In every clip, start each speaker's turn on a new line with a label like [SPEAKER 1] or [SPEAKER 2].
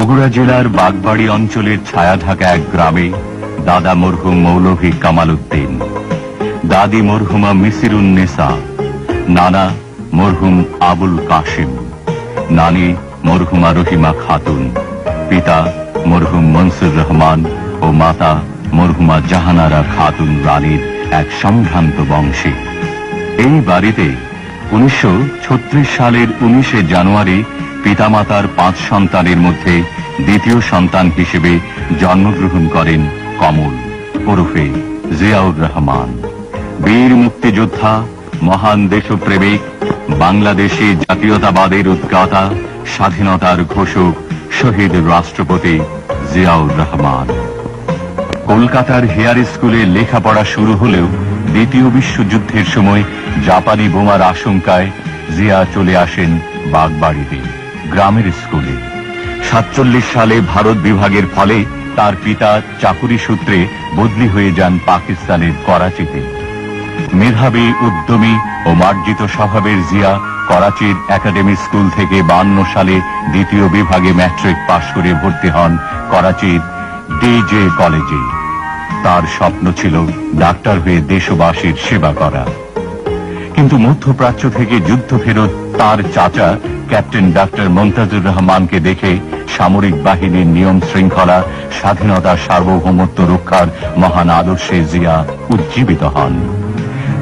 [SPEAKER 1] বগুড়া জেলার বাগবাড়ি অঞ্চলের ছায়া ঢাকা এক গ্রামে দাদা মরহুম মৌলভী কামাল উদ্দিন, দাদি মরহুমা মিসিরুন্নেসা, নানা মরহুম আবুল কাশিম, নানি মরহুমা রহিমা খাতুন, পিতা মরহুম মনসুর রহমান ও মাতা মরহুমা জাহানারা খাতুন রানীর এক সম্ভ্রান্ত বংশী। এই বাড়িতে 1936 সালের 19 জানুয়ারি পিতামাতার 5 সন্তানের মধ্যে দ্বিতীয় সন্তান হিসেবে জন্মগ্রহণ করেন কমল ওরফে জিয়াউর রহমান। বীর মুক্তিযোদ্ধা, মহান দেশপ্রেমিক, বাংলাদেশে জাতীয়তাবাদের উদ্গাতা, স্বাধীনতার ঘোষক শহীদ রাষ্ট্রপতি জিয়াউর রহমান। কলকাতার হেয়ার স্কুলে লেখাপড়া শুরু হলেও দ্বিতীয় বিশ্বযুদ্ধের সময় জাপানি বোমার আশঙ্কায় জিয়া চলে আসেন বাগবাড়িতে গ্রামের স্কুলে। 47 সালে ভারত বিভাগের ফলে তার পিতা চাকুরি সূত্রে বদলি হয়ে যান পাকিস্তানের করাচিতে। মেধাবী, উদ্যমী ও মার্জিত স্বভাবের জিয়া করাচির একাডেমি স্কুল থেকে 52 সালে দ্বিতীয় বিভাগে ম্যাট্রিক পাশ করে ভর্তি হন করাচির ডিজে কলেজে। তার স্বপ্ন ছিল ডাক্তার হয়ে দেশবাসীর সেবা করা। কিন্তু মধ্যপ্রাচ্য থেকে যুদ্ধ ফেরত তার চাচা ক্যাপ্টেন ডাক্তার মন্তাজুর রহমানকে দেখে সামরিক বাহিনীর নিয়ম শৃঙ্খলা, স্বাধীনতা, সার্বভৌমত্ব রক্ষার মহান আদর্শে জিয়া উজ্জীবিত হন।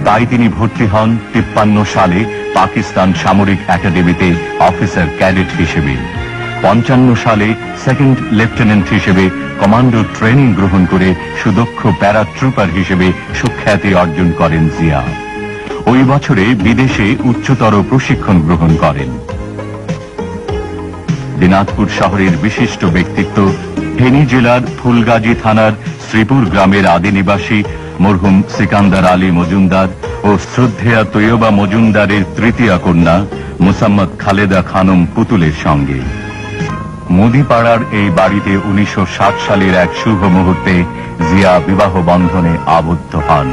[SPEAKER 1] তাই তিনি ভর্তি হন 53 সালে পাকিস্তান সামরিক একাডেমিতে অফিসার ক্যাডেট হিসেবে। 55 সালে সেকেন্ড লেফটেন্যান্ট হিসেবে কমান্ডো ট্রেনিং গ্রহণ করে সুদক্ষ প্যারাট্রুপার হিসেবে সুখ্যাতি অর্জন করেন জিয়া। ওই বছরে বিদেশে উচ্চতর প্রশিক্ষণ গ্রহণ করেন। দিনাজপুর শহরের বিশিষ্ট ব্যক্তিত্ব, ফেনী জেলার ফুলগাজী থানার শ্রীপুর গ্রামের আদি নিবাসী মরহুম সিকান্দার আলী মজুমদার ও শ্রদ্ধেয়া তৈয়বা মজুমদারের তৃতীয় কন্যা মুসাম্মদ খালেদা খানম পুতুলের সঙ্গে মুদিপাড়ার এই বাড়িতে 1960 সালের এক শুভ মুহূর্তে জিয়া বিবাহ বন্ধনে আবদ্ধ হন।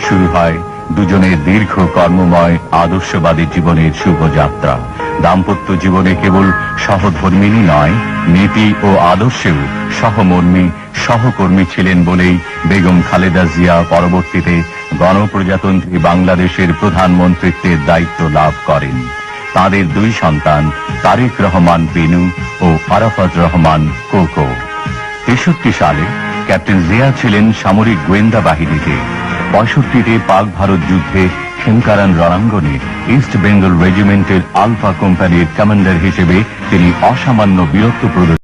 [SPEAKER 1] শুরু হয় দুজনের দীর্ঘ কর্মময় আদর্শবাদী জীবনের শুভযাত্রা। দাম্পত্য জীবনে কেবল সহধর্মিনী নয়, নীতি ও আদর্শেও সহমর্মী, সহকর্মী ছিলেন বলেই বেগম খালেদা জিয়া পরবর্তীতে গণপ্রজাতন্ত্রী বাংলাদেশের প্রধানমন্ত্রীত্বের দায়িত্ব লাভ করেন। তাদের 2 সন্তান তারেক রহমান বিনু ও আরাফাত রহমান কোকো। 63 সালে ক্যাপ্টেন জিয়া ছিলেন সামরিক গোয়েন্দা বাহিনীতে। 65-তে পাক ভারত যুদ্ধে খেমকারান রণাঙ্গনে ইস্ট বেঙ্গল রেজিমেন্টের আলফা কোম্পানির কমান্ডার হিসেবে তিনি অসামান্য বীরত্ব প্রদর্শন